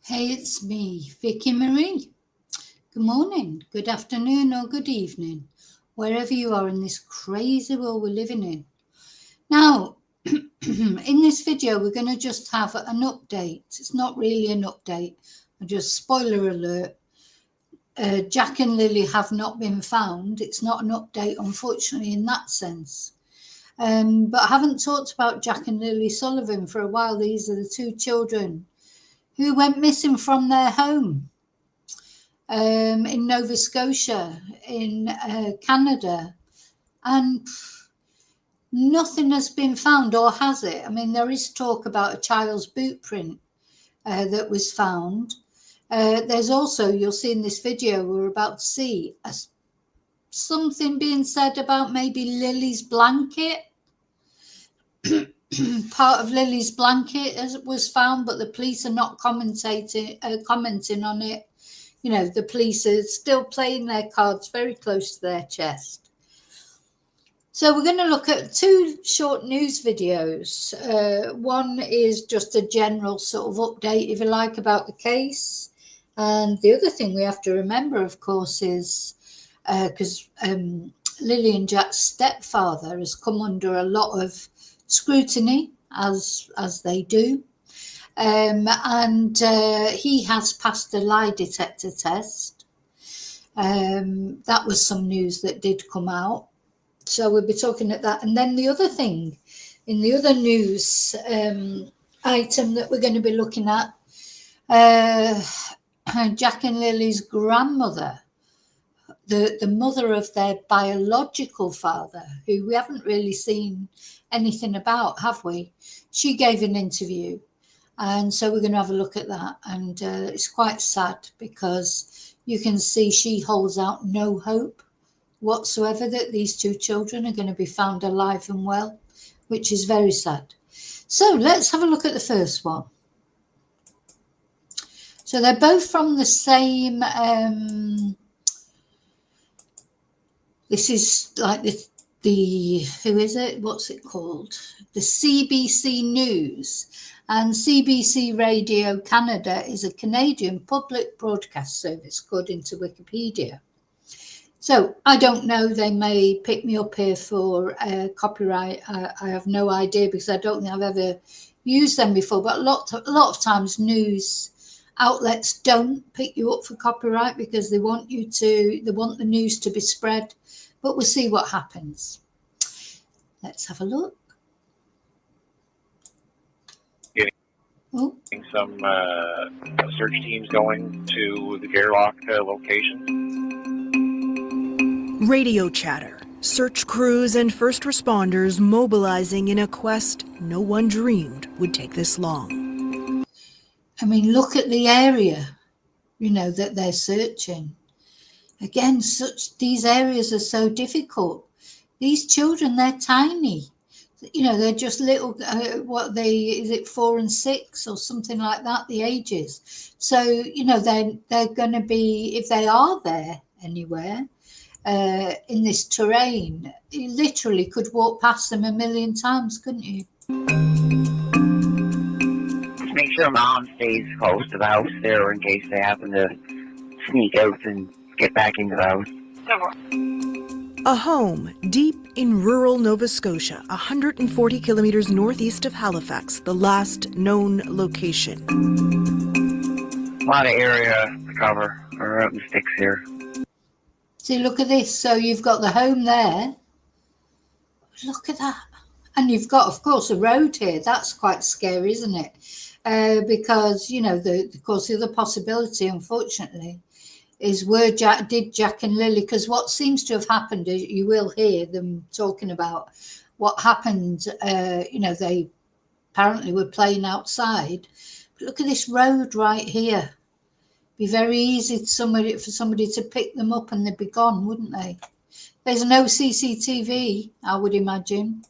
Hey, it's me, Vicki Marie. Good morning, good afternoon, or good evening, wherever you are in this crazy world we're living in. Now, in this video, we're going to just have an update. It's not really an update, just spoiler alert. Jack and Lily have not been found. It's not an update, unfortunately, in that sense. But I haven't talked about Jack and Lilly Sullivan for a while. These are the two children who went missing from their home in Nova Scotia, in Canada, and nothing has been found, or has it? I mean, there is talk about a child's boot print that was found. There's also, you'll see in this video, we're about to see something being said about maybe Lily's blanket. Part of Lily's blanket was found, but the police are not commenting on it. You know, the police are still playing their cards very close to their chest. So we're going to look at two short news videos. One is just a general sort of update, if you like, about the case. And the other thing we have to remember, of course, is because Lily and Jack's stepfather has come under a lot of scrutiny, as they do. And he has passed a lie detector test. That was some news that did come out. So we'll be talking at that. And then the other thing, in the other news item that we're going to be looking at, Jack and Lily's grandmother, the mother of their biological father, who we haven't really seen anything about, have we? She gave an interview. And so we're going to have a look at that. And it's quite sad because you can see she holds out no hope whatsoever that these two children are going to be found alive and well, which is very sad. So let's have a look at the first one. So they're both from the same, this is like the who is it? What's it called? The CBC News. And CBC Radio Canada is a Canadian public broadcast service, according to Wikipedia. So I don't know, they may pick me up here for copyright. I have no idea because I don't think I've ever used them before. But a lot of times news outlets don't pick you up for copyright because they want the news to be spread. But we'll see what happens. Let's have a look. Getting some search teams going to the Gairloch location. Radio chatter, search crews and first responders mobilizing in a quest no one dreamed would take this long. I mean, look at the area, that they're searching. Again, these areas are so difficult. These children, they're tiny. They're just little, is it 4 and 6 or something like that, the ages. So, they're going to be, if they are there anywhere in this terrain, you literally could walk past them a million times, couldn't you? Just make sure Mom stays close to the house there in case they happen to sneak out and get back into the house. A home deep in rural Nova Scotia, 140 kilometers northeast of Halifax, the last known location. A lot of area to cover. We're out in the sticks here. See, look at this. So you've got the home there. Look at that. And you've got, of course, a road here. That's quite scary, isn't it? Because, of course, the other possibility, unfortunately, is where Jack and Lily, because what seems to have happened is you will hear them talking about what happened. They apparently were playing outside. But look at this road right here. Be very easy for somebody to pick them up and they'd be gone, wouldn't they? There's no CCTV, I would imagine.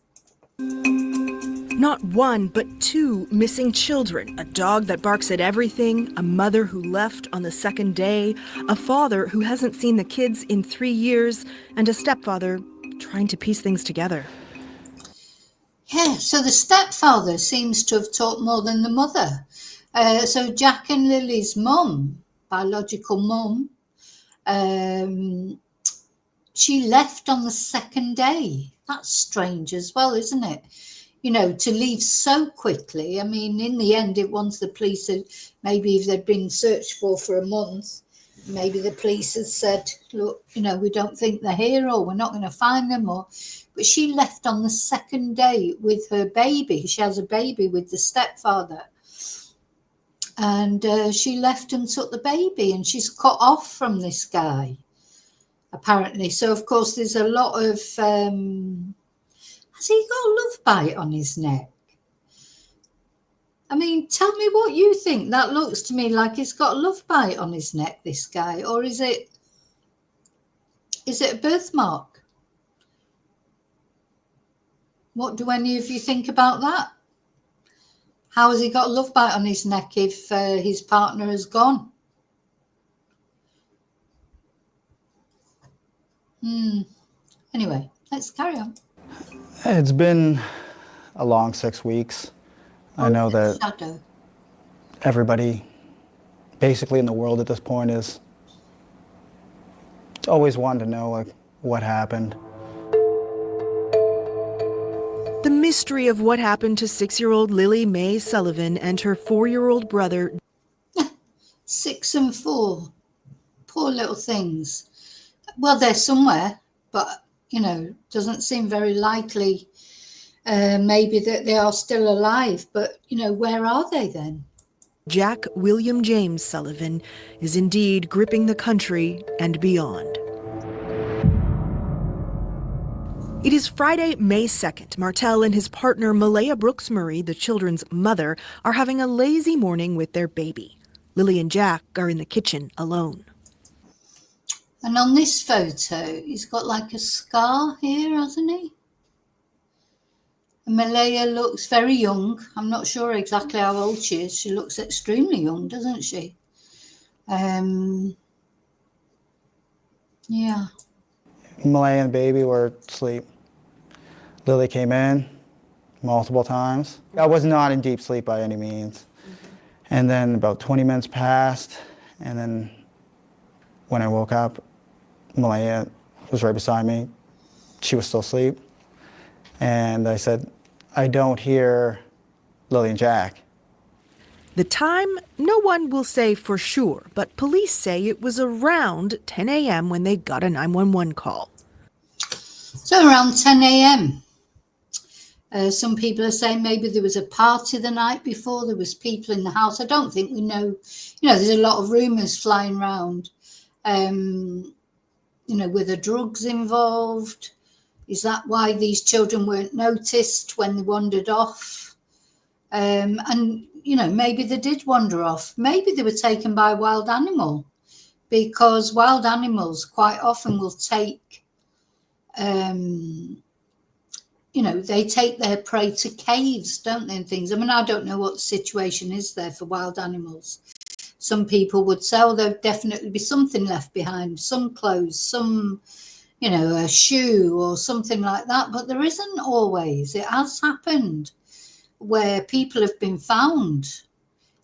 Not one, but two missing children. A dog that barks at everything, a mother who left on the second day, a father who hasn't seen the kids in 3 years, and a stepfather trying to piece things together. Yeah, so the stepfather seems to have talked more than the mother. So Jack and Lily's mum, biological mum, she left on the second day. That's strange as well, isn't it? You know, to leave so quickly. I mean, in the end, once the police had, maybe if they'd been searched for a month, maybe the police had said, look, you know, we don't think they're here, or we're not going to find them, but she left on the second day with her baby. She has a baby with the stepfather. And she left and took the baby, and she's cut off from this guy, apparently. So, of course, there's a lot of... has he got a love bite on his neck? I mean, tell me what you think. That looks to me like he's got a love bite on his neck, this guy. Or is it a birthmark? What do any of you think about that? How has he got a love bite on his neck if his partner has gone? Anyway, let's carry on. It's been a long 6 weeks. I know that Shadow. everybody basically in the world at this point is always wanting to know, like, what happened. The mystery of what happened to 6-year-old Lilly Mae Sullivan and her 4-year-old brother. 6 and 4. Poor little things. Well, they're somewhere, but, you know, doesn't seem very likely maybe that they are still alive. But, you know, where are they then? Jack William James Sullivan is indeed gripping the country and beyond. It is Friday, May 2nd. Martel and his partner, Malaya Brooks Murray, the children's mother, are having a lazy morning with their baby. Lily and Jack are in the kitchen alone. And on this photo, he's got like a scar here, hasn't he? And Malaya looks very young. I'm not sure exactly how old she is. She looks extremely young, doesn't she? Yeah. Malaya and the baby were asleep. Lily came in multiple times. I was not in deep sleep by any means. And then about 20 minutes passed, and then when I woke up, Malaya was right beside me. She was still asleep. And I said, I don't hear Lily and Jack. The time, no one will say for sure, but police say it was around 10 a.m. when they got a 911 call. So around 10 a.m. Some people are saying maybe there was a party the night before, there was people in the house. I don't think we know. You know, there's a lot of rumours flying around. You know, were the drugs involved? Is that why these children weren't noticed when they wandered off? And, you know, maybe they did wander off. Maybe they were taken by a wild animal, because wild animals quite often will take, you know, they take their prey to caves, don't they, and things. I mean, I don't know what the situation is there for wild animals. Some people would say, oh, there'd definitely be something left behind, some clothes, some, you know, a shoe or something like that. But there isn't always. It has happened where people have been found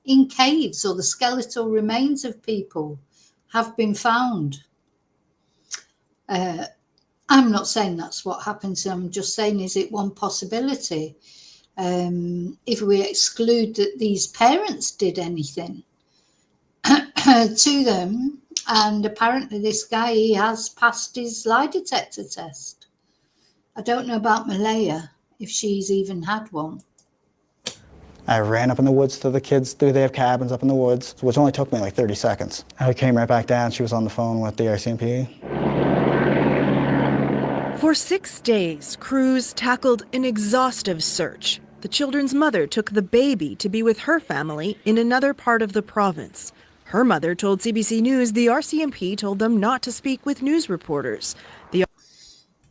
in caves, or the skeletal remains of people have been found. I'm not saying that's what happened. I'm just saying, is it one possibility? If we exclude that these parents did anything to them, and apparently this guy, he has passed his lie detector test. I don't know about Malaya, if she's even had one. I ran up in the woods to the kids. They have cabins up in the woods, which only took me like 30 seconds. I came right back down. She was on the phone with the RCMP. For 6 days, crews tackled an exhaustive search. The children's mother took the baby to be with her family in another part of the province. Her mother told CBC News the RCMP told them not to speak with news reporters.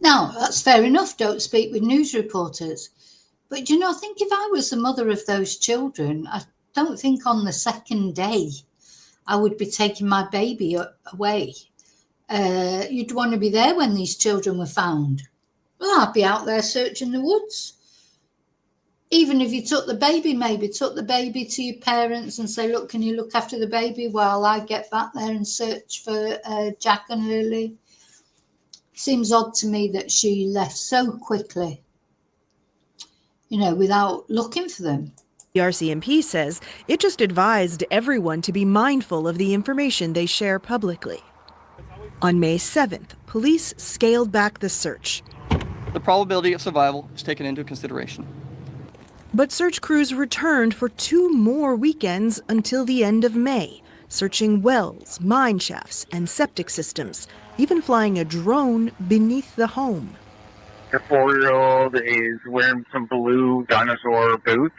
Now, that's fair enough, don't speak with news reporters. But, you know, I think if I was the mother of those children, I don't think on the second day I would be taking my baby away. You'd want to be there when these children were found. Well, I'd be out there searching the woods. even if you took the baby, maybe took the baby to your parents and say, look, can you look after the baby while I get back there and search for Jack and Lily? Seems odd to me that she left so quickly, without looking for them. The RCMP says it just advised everyone to be mindful of the information they share publicly. On May 7th, police scaled back the search. The probability of survival is taken into consideration. But search crews returned for 2 more weekends until the end of May, searching wells, mine shafts, and septic systems, even flying a drone beneath the home. The 4-year-old is wearing some blue dinosaur boots.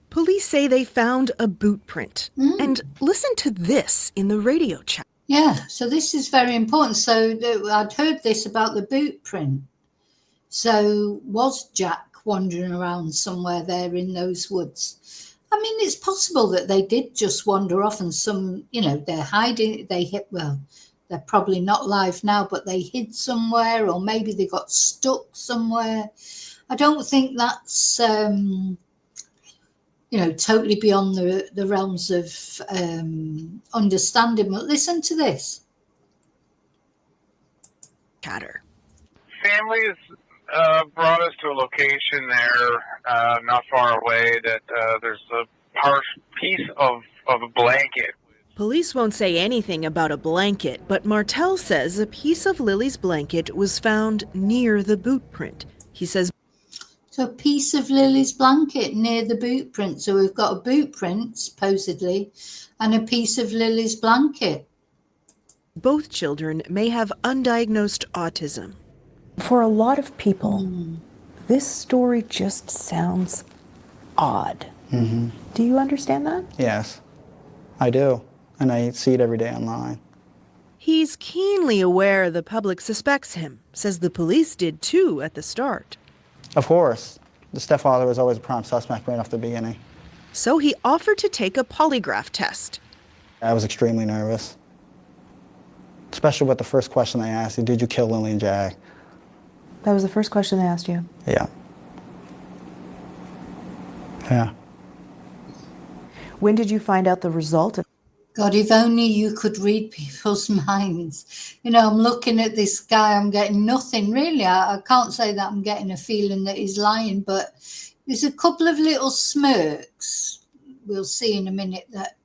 Police say they found a boot print. And listen to this in the radio chat. Yeah, so this is very important. So I'd heard this about the boot print. So was Jack wandering around somewhere there in those woods? I mean, it's possible that they did just wander off and they're hiding. They're probably not alive now, but they hid somewhere, or maybe they got stuck somewhere. I don't think that's, totally beyond the realms of understanding. But listen to this. Chatter. Families brought us to a location there, not far away, that there's a piece of a blanket. Police won't say anything about a blanket, but Martel says a piece of Lily's blanket was found near the boot print. He says, so a piece of Lily's blanket near the boot print. So we've got a boot print, supposedly, and a piece of Lily's blanket. Both children may have undiagnosed autism. For a lot of people, this story just sounds odd. Mm-hmm. Do you understand that? Yes, I do. And I see it every day online. He's keenly aware the public suspects him, says the police did too at the start. Of course. The stepfather was always a prime suspect right off the beginning. So he offered to take a polygraph test. I was extremely nervous. Especially with the first question they asked you, did you kill Lily and Jack? That was the first question they asked you? Yeah. Yeah. When did you find out the result? God, if only you could read people's minds. I'm looking at this guy, I'm getting nothing really. I can't say that I'm getting a feeling that he's lying, but there's a couple of little smirks. We'll see in a minute that,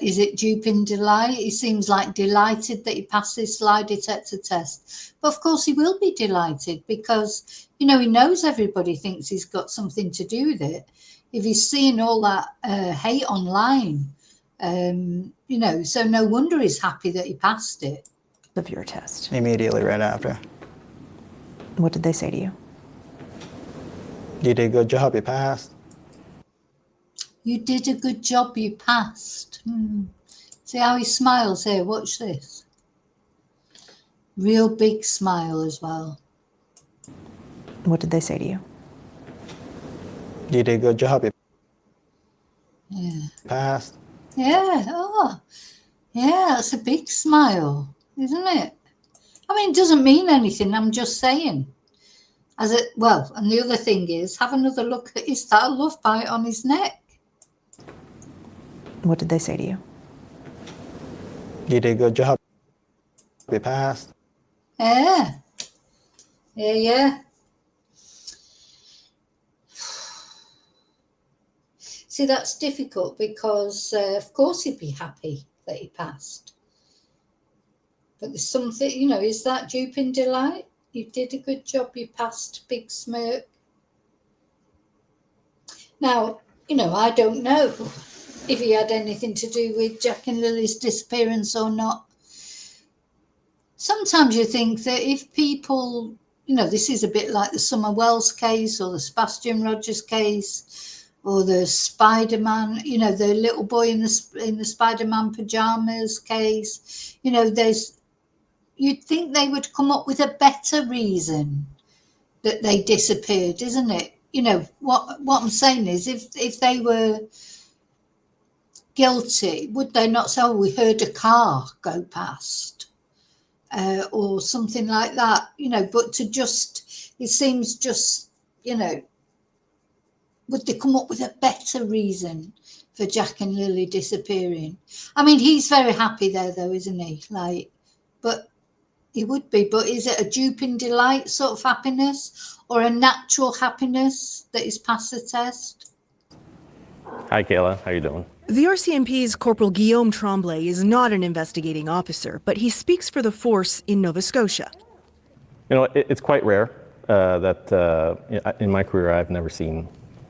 is it dupe in delight? He seems like delighted that he passed this lie detector test. But of course he will be delighted because, he knows everybody thinks he's got something to do with it. If he's seeing all that hate online, so no wonder he's happy that he passed it. Of your test. Immediately right after. What did they say to you? You did a good job, you passed. You did a good job, you passed. See how he smiles here, watch this. Real big smile as well. What did they say to you? You did a good job, Yeah. passed. Yeah, that's a big smile, isn't it? I mean, it doesn't mean anything, I'm just saying. And the other thing is, have another look at, is that a love bite on his neck? What did they say to you? You did a good job, you passed. Yeah. See, that's difficult because, of course, he'd be happy that he passed. But there's something, is that dupe in delight? You did a good job, you passed, big smirk. Now, I don't know if he had anything to do with Jack and Lily's disappearance or not. Sometimes you think that if people, this is a bit like the Summer Wells case or the Sebastian Rogers case, or the Spider-Man, the little boy in the Spider-Man pajamas case, you'd think they would come up with a better reason that they disappeared, isn't it? What I'm saying is, if they were guilty, would they not say, oh, we heard a car go past, or something like that, but it seems just, would they come up with a better reason for Jack and Lilly disappearing? I mean, he's very happy there, though, isn't he? Like, but he would be. But is it a dupe in delight sort of happiness, or a natural happiness that is past the test? Hi, Kayla. How you doing? The RCMP's Corporal Guillaume Tremblay is not an investigating officer, but he speaks for the force in Nova Scotia. You know, it's quite rare that in my career I've never seen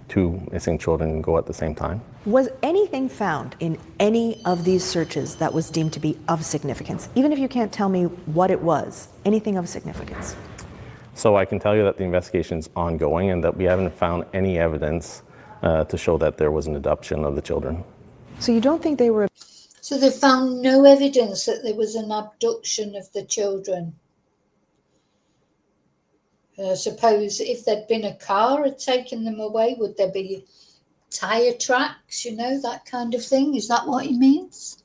two missing children go at the same time. Was anything found in any of these searches that was deemed to be of significance? Even if you can't tell me what it was, anything of significance? So I can tell you that the investigation's ongoing and that we haven't found any evidence to show that there was an abduction of the children. So you don't think they were... So they found no evidence that there was an abduction of the children? Suppose if there'd been a car had taken them away, would there be tyre tracks, you know, that kind of thing? Is that what he means?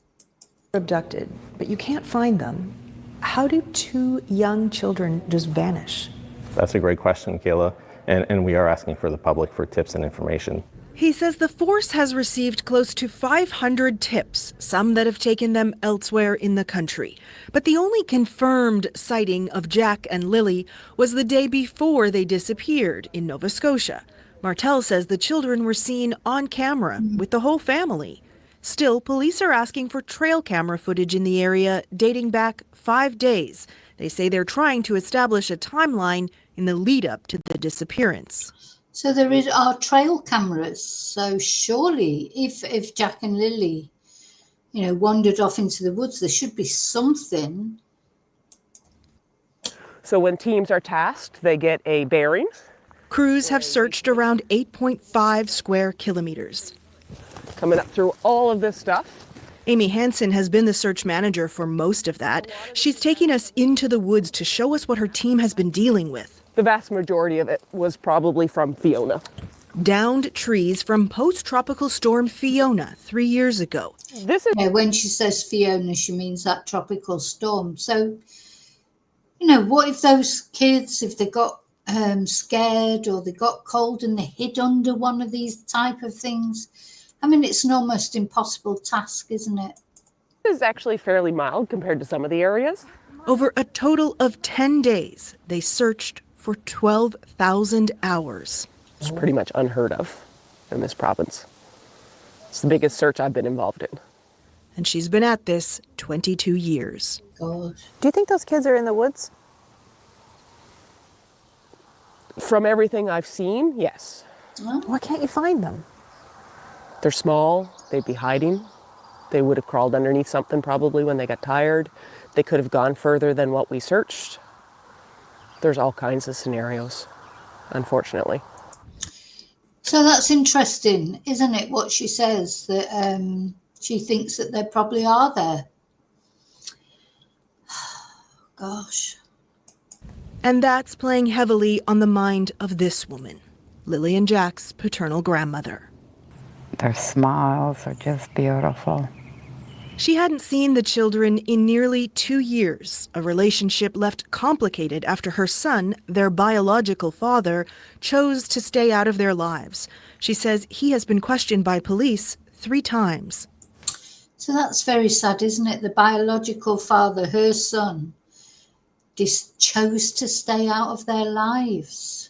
Abducted, but you can't find them. How do two young children just vanish? That's a great question, Kayla, and we are asking for the public for tips and information. He says the force has received close to 500 tips, some that have taken them elsewhere in the country. But the only confirmed sighting of Jack and Lilly was the day before they disappeared in Nova Scotia. Martel says the children were seen on camera with the whole family. Still, police are asking for trail camera footage in the area dating back 5 days. They say they're trying to establish a timeline in the lead up to the disappearance. So are trail cameras. So surely if Jack and Lilly, you know, wandered off into the woods, there should be something. So when teams are tasked, they get a bearing. Crews have searched around 8.5 square kilometers. Coming up through all of this stuff. Amy Hansen has been the search manager for most of that. She's taking us into the woods to show us what her team has been dealing with. The vast majority of it was probably from Fiona. Downed trees from post-tropical storm Fiona 3 years ago. This is When she says Fiona, she means that tropical storm. So, you know, what if those kids, if they got scared or they got cold and they hid under one of these type of things? I mean, it's an almost impossible task, isn't it? This is actually fairly mild compared to some of the areas. Over a total of 10 days, they searched for 12,000 hours. It's pretty much unheard of in this province. It's the biggest search I've been involved in. And she's been at this 22 years. God. Do you think those kids are in the woods? From everything I've seen, yes. Why can't you find them? They're small, they'd be hiding. They would have crawled underneath something probably when they got tired. They could have gone further than what we searched. There's all kinds of scenarios, unfortunately. So that's interesting, isn't it, what she says, that she thinks that they probably are there. Gosh. And that's playing heavily on the mind of this woman, Lilly and Jack's paternal grandmother. Their smiles are just beautiful. She hadn't seen the children in nearly 2 years, a relationship left complicated after her son, their biological father, chose to stay out of their lives. She says he has been questioned by police 3 times. So that's very sad, isn't it? The biological father, her son, chose to stay out of their lives.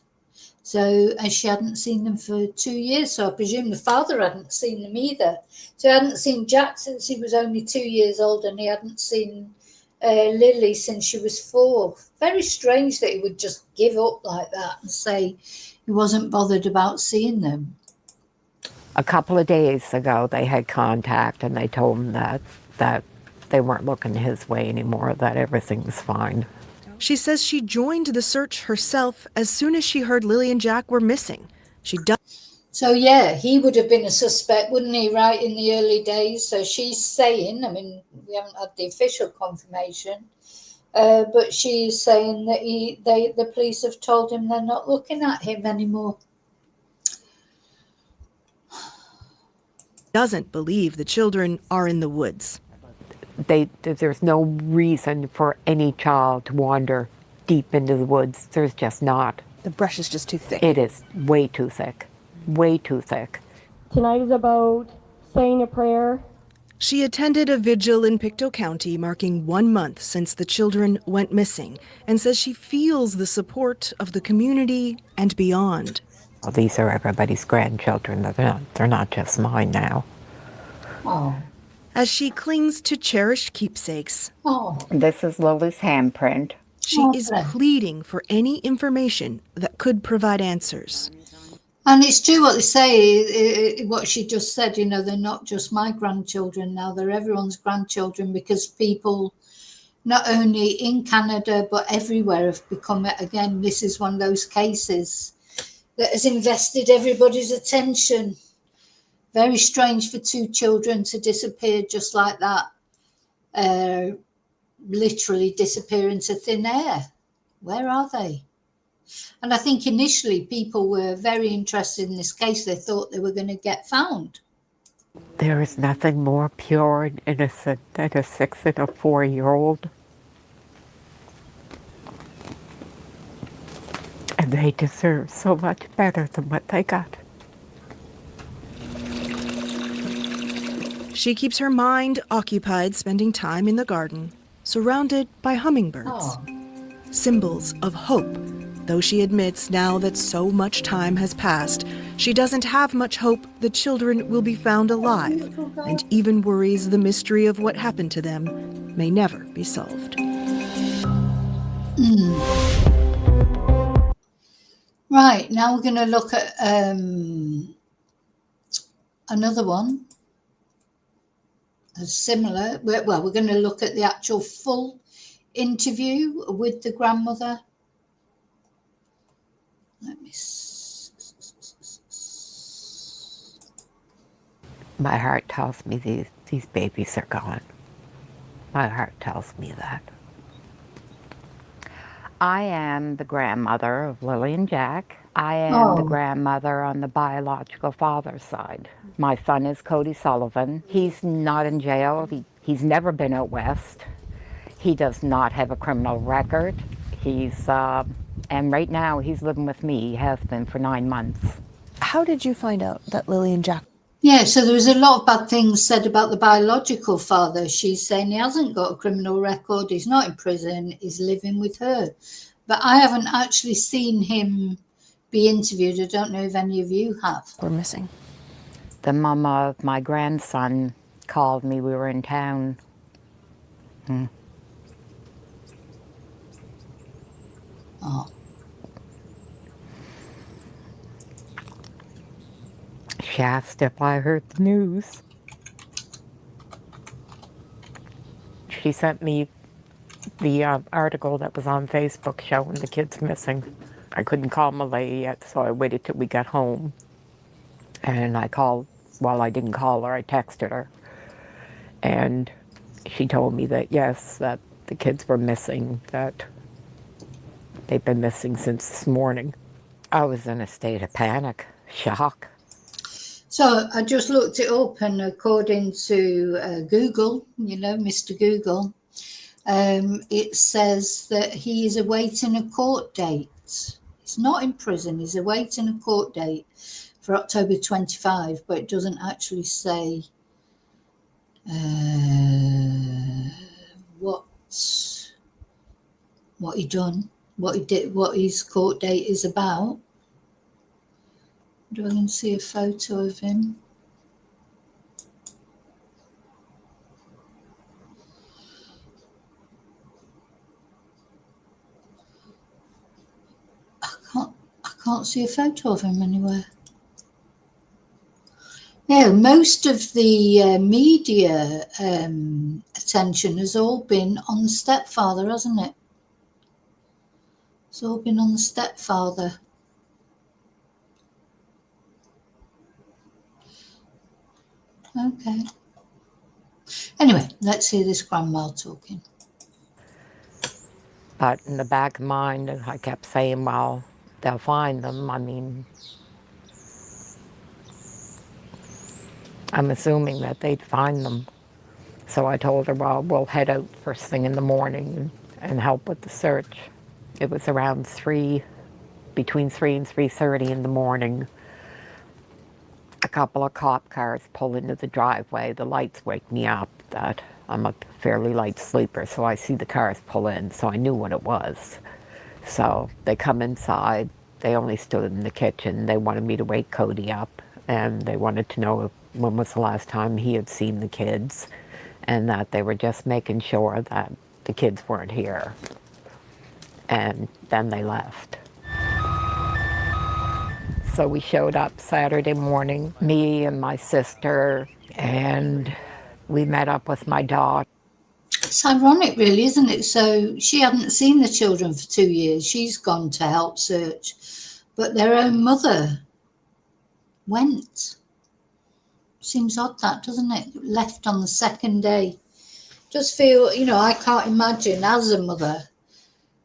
So, and she hadn't seen them for 2 years, so I presume the father hadn't seen them either. So he hadn't seen Jack since he was only 2 years old, and he hadn't seen Lilly since she was 4. Very strange that he would just give up like that and say he wasn't bothered about seeing them. A couple of days ago, they had contact and they told him that they weren't looking his way anymore, that everything was fine. She says she joined the search herself as soon as she heard Lilly and Jack were missing. So, yeah, he would have been a suspect, wouldn't he, right, in the early days? So she's saying, I mean, we haven't had the official confirmation, but she's saying that the police have told him they're not looking at him anymore. Doesn't believe the children are in the woods. There's no reason for any child to wander deep into the woods. There's just not. The brush is just too thick. It is way too thick. way too thick. Tonight is about saying a prayer. She attended a vigil in Pictou County marking 1 month since the children went missing and says she feels the support of the community and beyond. Well, these are everybody's grandchildren. They're not just mine now. Oh. As she clings to cherished keepsakes, This is Lily's handprint. she is pleading for any information that could provide answers. And it's true what they say, what she just said, you know, they're not just my grandchildren now, they're everyone's grandchildren, because people, not only in Canada, but everywhere, have become, again, this is one of those cases that has invested everybody's attention. Very strange for 2 children to disappear just like that, literally disappear into thin air. Where are they? And I think initially people were very interested in this case. They thought they were going to get found. There is nothing more pure and innocent than a 6 and a 4-year-old. And they deserve so much better than what they got. She keeps her mind occupied spending time in the garden, surrounded by hummingbirds. Symbols of hope, though she admits now that so much time has passed, she doesn't have much hope the children will be found alive, and even worries the mystery of what happened to them may never be solved. Right, now we're going to look at another one. Similar. Well, we're going to look at the actual full interview with the grandmother. Let me My heart tells me these babies are gone. My heart tells me that. I am the grandmother of Lily and Jack. I am the grandmother on the biological father's side. My son is Cody Sullivan. He's not in jail. He's never been out west. He does not have a criminal record. And right now he's living with me. He has been for 9 months. How did you find out that Lily and Jack? Yeah, so there was a lot of bad things said about the biological father. She's saying he hasn't got a criminal record, he's not in prison, he's living with her. But I haven't actually seen him be interviewed. I don't know if any of you have. We're missing. The mum of my grandson called me. We were in town. Oh. She asked if I heard the news. She sent me the article that was on Facebook showing the kids missing. I couldn't call Malay yet, so I waited till we got home. And I called, well, I didn't call her, I texted her. And she told me that, yes, that the kids were missing, that they've been missing since this morning. I was in a state of panic, shock. So I just looked it up, and according to Google, you know, Mr. Google, it says that he is awaiting a court date. He's not in prison, he's awaiting a court date for October 25, but it doesn't actually say what he done, what he did, what his court date is about. Do I can see a photo of him? I can't see a photo of him anywhere. Yeah, most of the media attention has all been on the stepfather, hasn't it? It's all been on the stepfather. Okay. Anyway, let's hear this grandma talking. But in the back of my mind, I kept saying, well, they'll find them. I mean, I'm assuming that they'd find them. So I told her, well, we'll head out first thing in the morning and help with the search. It was around between 3 and 3:30 in the morning couple of cop cars pull into the driveway. The lights wake me up that I'm a fairly light sleeper, so I see the cars pull in, so I knew what it was. So they come inside. They only stood in the kitchen. They wanted me to wake Cody up, and they wanted to know when was the last time he had seen the kids, and that they were just making sure that the kids weren't here. And then they left. So we showed up Saturday morning, me and my sister, and we met up with my dog. It's ironic, really, isn't it? So she hadn't seen the children for 2 years. She's gone to help search, but their own mother went. Seems odd, that, doesn't it? Left on the second day. Just feel, you know, I can't imagine as a mother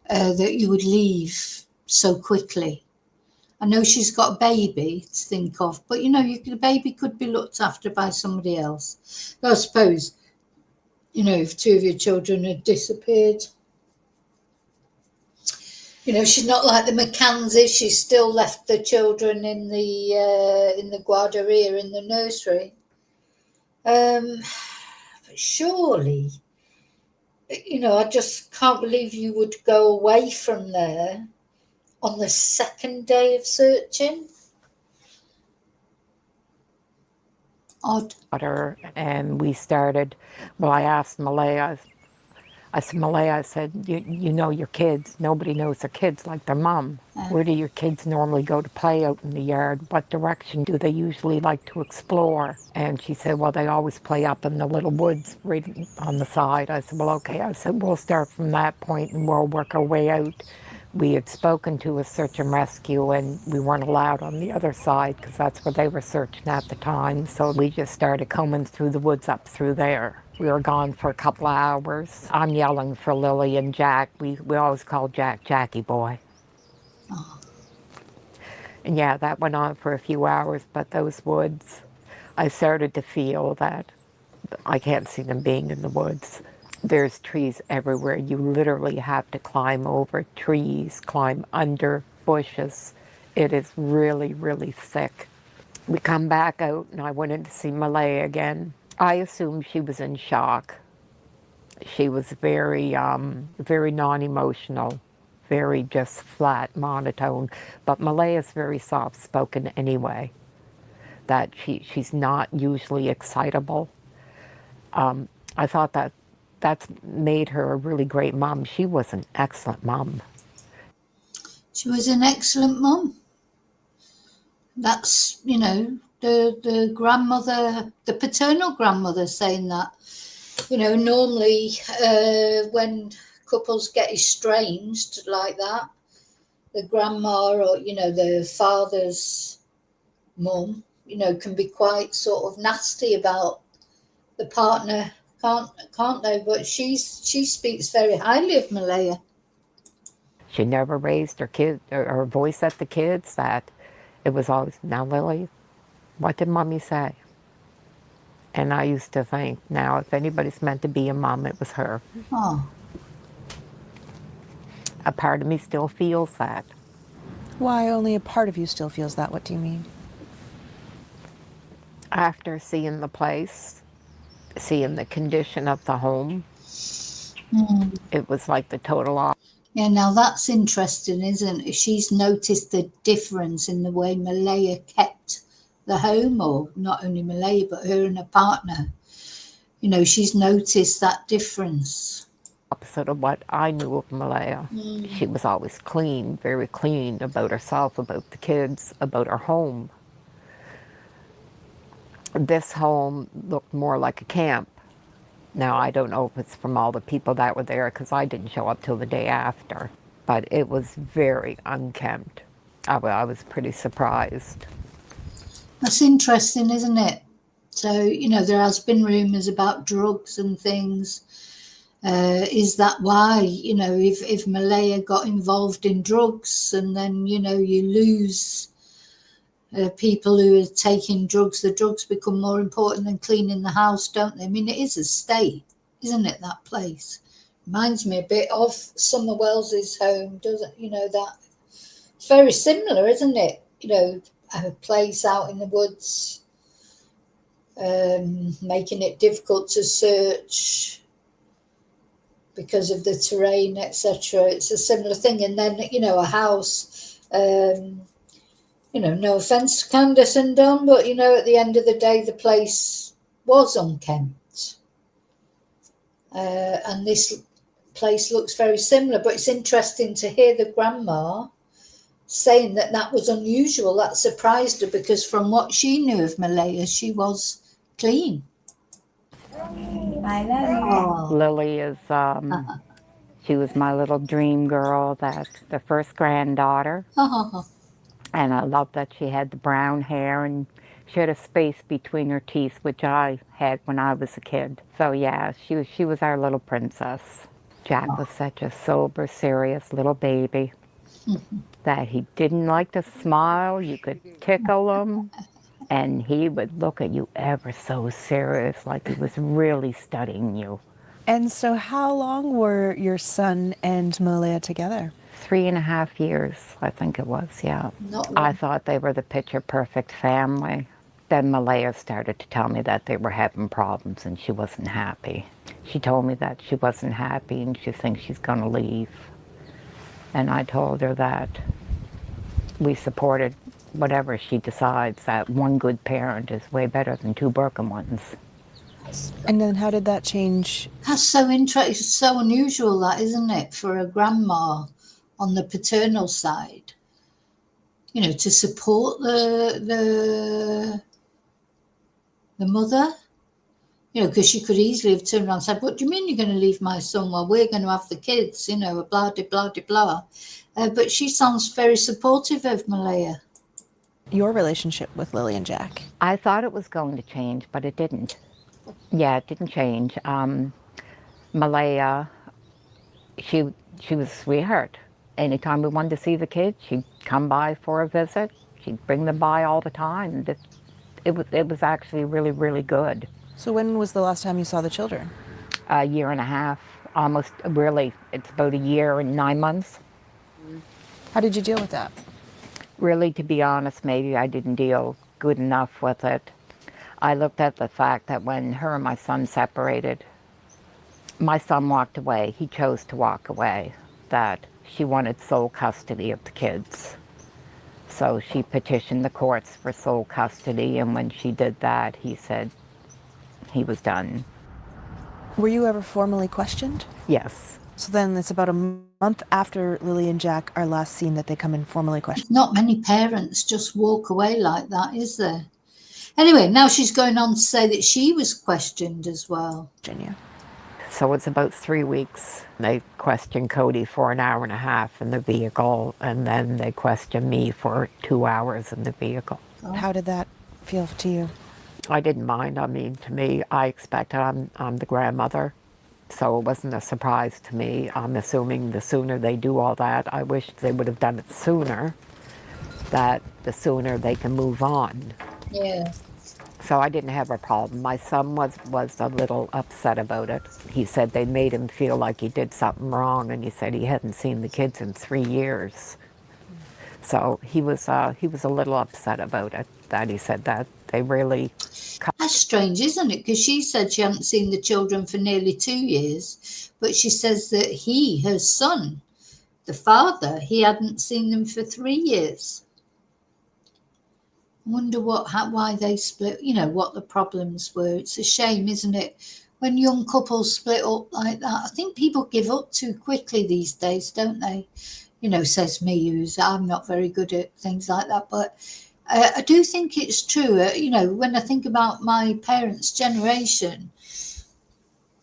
that you would leave so quickly. I know she's got a baby to think of, but, you know, the baby could be looked after by somebody else. I suppose, you know, if two of your children had disappeared. You know, she's not like the McCannses. She still left the children in the guarderia in the nursery. But surely, you know, I just can't believe you would go away from there on the second day of searching. Odd. And we started, well, I asked Malaya, I said, Malaya, I said, you know your kids. Nobody knows their kids like their mom. Where do your kids normally go to play out in the yard? What direction do they usually like to explore? And she said, well, they always play up in the little woods right on the side. I said, well, okay. I said, we'll start from that point and we'll work our way out. We had spoken to a search and rescue, and we weren't allowed on the other side because that's where they were searching at the time. So we just started combing through the woods up through there. We were gone for a couple of hours. I'm yelling for Lily and Jack. We always called Jack Jackie Boy. Oh. And yeah, that went on for a few hours, but those woods, I started to feel that I can't see them being in the woods. There's trees everywhere. You literally have to climb over trees, climb under bushes. It is really, really thick. We come back out and I went in to see Malaya again. I assumed she was in shock. She was very non-emotional, very just flat, monotone. But Malaya's very soft-spoken anyway, that she's not usually excitable. I thought that's made her a really great mom. She was an excellent mom. She was an excellent mom. That's, you know, the grandmother, the paternal grandmother saying that. You know, normally when couples get estranged like that, the grandma or, you know, the father's mum, you know, can be quite sort of nasty about the partner, can't they? But she speaks very highly of Malaya. She never raised her voice at the kids. That it was always, now Lily, what did Mommy say? And I used to think, now if anybody's meant to be a mom, it was her. Oh. A part of me still feels that. Why only a part of you still feels that? What do you mean? After seeing the place, seeing the condition of the home, it was like the total opposite. Yeah, now that's interesting, isn't it? She's noticed the difference in the way Malaya kept the home, or not only Malaya, but her and her partner. You know, she's noticed that difference. Opposite of what I knew of Malaya. She was always clean, very clean about herself, about the kids, about her home. This home looked more like a camp. Now, I don't know if it's from all the people that were there, because I didn't show up till the day after. But it was very unkempt. I was pretty surprised. That's interesting, isn't it? So, you know, there has been rumours about drugs and things. Is that why, you know, if Malaya got involved in drugs and then, you know, you lose people who are taking drugs, the drugs become more important than cleaning the house, don't they? I mean, it is a state, isn't it, that place? Reminds me a bit of Summer Wells's home, doesn't, you know, that. It's very similar, isn't it? You know, a place out in the woods, making it difficult to search because of the terrain, etc. It's a similar thing. And then, a house, no offence to Candace and Don, but, at the end of the day, the place was unkempt. And this place looks very similar, but it's interesting to hear the grandma saying that was unusual. That surprised her, because from what she knew of Malaya, she was clean. I love you. Oh. Lily is, she was my little dream girl, that the first granddaughter. And I love that she had the brown hair and she had a space between her teeth, which I had when I was a kid. So yeah, she was our little princess. Jack was such a sober, serious little baby that he didn't like to smile. You could tickle him and he would look at you ever so serious, like he was really studying you. And so how long were your son and Malaya together? 3.5 years, I think it was, yeah. I thought they were the picture-perfect family. Then Malaya started to tell me that they were having problems and she wasn't happy. She told me that she wasn't happy and she thinks she's going to leave. And I told her that we supported whatever she decides, that one good parent is way better than two broken ones. And then how did that change? That's so interesting. It's so unusual, that, isn't it, for a grandma on the paternal side, to support the mother, because she could easily have turned around and said, "What do you mean you're going to leave my son? Well, we're going to have the kids, blah, de, blah, de, blah." But she sounds very supportive of Malaya. Your relationship with Lily and Jack? I thought it was going to change, but it didn't. Yeah, it didn't change. Malaya, she was a sweetheart. Anytime we wanted to see the kids, she'd come by for a visit. She'd bring them by all the time. It was actually really, really good. So when was the last time you saw the children? 1.5 years, almost, really. It's about 1 year and 9 months. How did you deal with that? Really, to be honest, maybe I didn't deal good enough with it. I looked at the fact that when her and my son separated, my son walked away. He chose to walk away, that she wanted sole custody of the kids. So she petitioned the courts for sole custody, and when she did that, he said he was done. Were you ever formally questioned? Yes. So then it's about a month after Lily and Jack are last seen that they come in formally questioned. Not many parents just walk away like that, is there? Anyway, now she's going on to say that she was questioned as well. Virginia. So it's about 3 weeks. They questioned Cody for 1.5 hours in the vehicle, and then they questioned me for 2 hours in the vehicle. How did that feel to you? I didn't mind. I mean, to me, I expected, I'm the grandmother, so it wasn't a surprise to me. I'm assuming the sooner they do all that, I wish they would have done it sooner, that the sooner they can move on. Yeah. So I didn't have a problem. My son was a little upset about it. He said they made him feel like he did something wrong, and he said he hadn't seen the kids in 3 years. So he was a little upset about it, that he said that they really... That's strange, isn't it? Because she said she hadn't seen the children for nearly 2 years, but she says that he, her son, the father, he hadn't seen them for 3 years. I wonder why they split, what the problems were. It's a shame, isn't it? When young couples split up like that, I think people give up too quickly these days, don't they? Says me, I'm not very good at things like that. But I do think it's true. When I think about my parents' generation,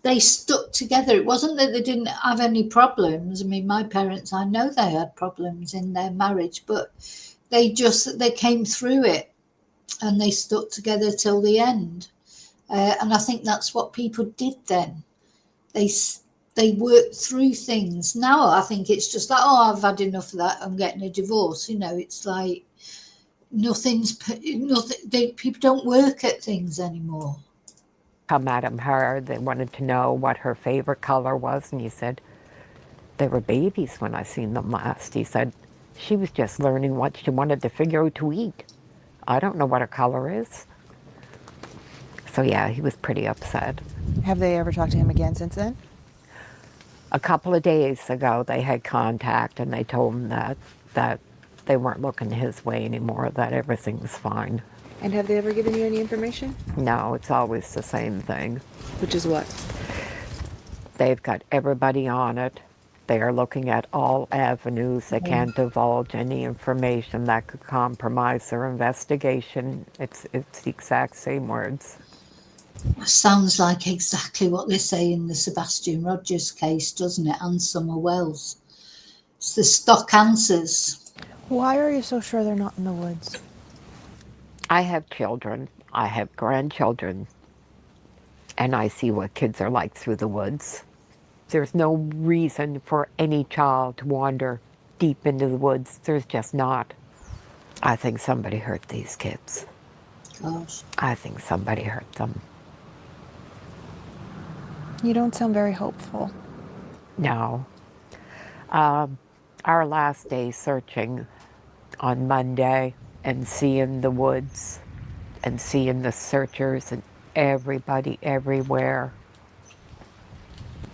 they stuck together. It wasn't that they didn't have any problems. I mean, my parents, I know they had problems in their marriage, but they came through it. And they stuck together till the end. And I think that's what people did then. They worked through things. Now I think it's just like, I've had enough of that, I'm getting a divorce. It's like nothing. People don't work at things anymore. Come at him hard. They wanted to know what her favorite color was. And he said, they were babies when I seen them last. He said, she was just learning what she wanted to figure out to eat. I don't know what her color is. So yeah, he was pretty upset. Have they ever talked to him again since then? A couple of days ago, they had contact and they told him that they weren't looking his way anymore, that everything was fine. And have they ever given you any information? No, it's always the same thing. Which is what? They've got everybody on it. They are looking at all avenues. They can't divulge any information that could compromise their investigation. It's the exact same words. Sounds like exactly what they say in the Sebastian Rogers case, doesn't it? And Summer Wells. It's the stock answers. Why are you so sure they're not in the woods? I have children. I have grandchildren. And I see what kids are like through the woods. There's no reason for any child to wander deep into the woods. There's just not. I think somebody hurt these kids. Gosh. I think somebody hurt them. You don't sound very hopeful. No. Our last day searching on Monday and seeing the woods and seeing the searchers and everybody everywhere.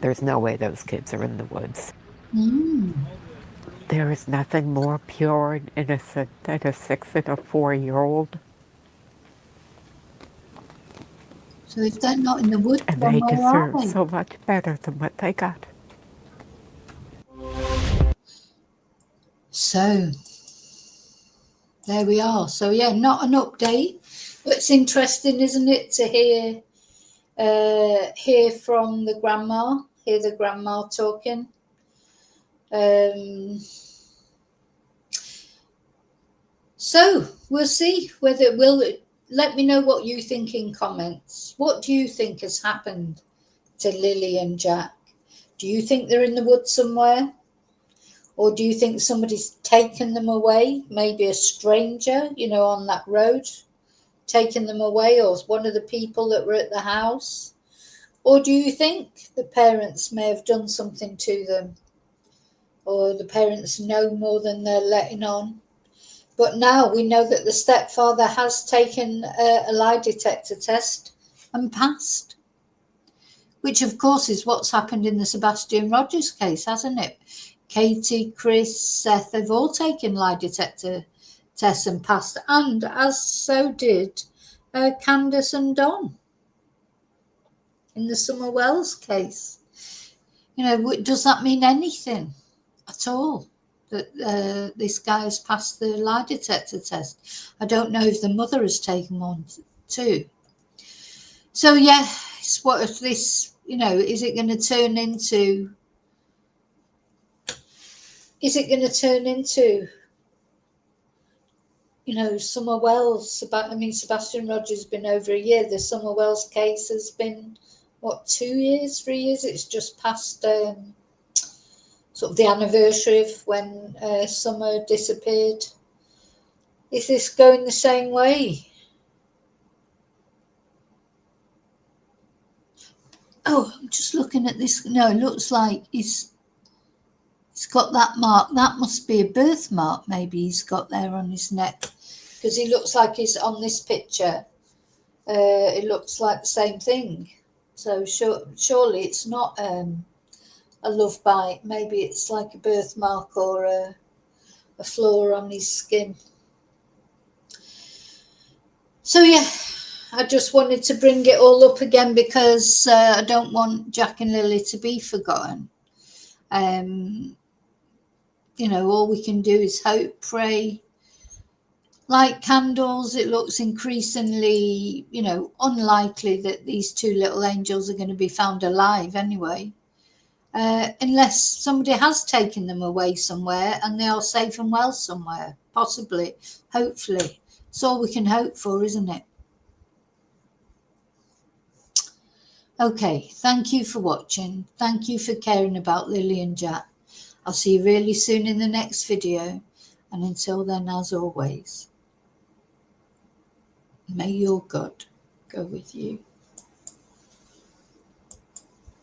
There's no way those kids are in the woods. There is nothing more pure and innocent than a 6 and a 4-year-old. So if they're not in the woods, And then they where are deserve they? so much better than what they got. So there we are. So yeah, not an update, but it's interesting, isn't it, to hear from the grandma, hear the grandma talking. So we'll see whether it will. Let me know what you think in comments. What do you think has happened to Lilly and Jack? Do you think they're in the woods somewhere? Or do you think somebody's taken them away? Maybe a stranger, on that road, taken them away, or one of the people that were at the house? Or do you think the parents may have done something to them? Or the parents know more than they're letting on? But now we know that the stepfather has taken a lie detector test and passed. Which, of course, is what's happened in the Sebastian Rogers case, hasn't it? Katie, Chris, Seth, they've all taken lie detector tests and passed. And as so did Candace and Don in the Summer Wells case. Does that mean anything at all? That this guy has passed the lie detector test. I don't know if the mother has taken one too. So yeah, what if this, is it going to turn into Summer Wells? Sebastian Rogers has been over a year. The Summer Wells case has been 2 years, 3 years? It's just past sort of the anniversary of when Summer disappeared. Is this going the same way? Oh, I'm just looking at this. No, it looks like it's got that mark. That must be a birthmark maybe he's got there on his neck, because he looks like he's on this picture. It looks like the same thing. So surely it's not a love bite. Maybe it's like a birthmark or a flaw on his skin. So yeah, I just wanted to bring it all up again because I don't want Jack and Lilly to be forgotten. All we can do is hope, pray, light candles. It looks increasingly, unlikely that these two little angels are going to be found alive anyway. Unless somebody has taken them away somewhere and they are safe and well somewhere, possibly, hopefully. It's all we can hope for, isn't it? Okay, thank you for watching. Thank you for caring about Lilly and Jack. I'll see you really soon in the next video. And until then, as always, may your God go with you.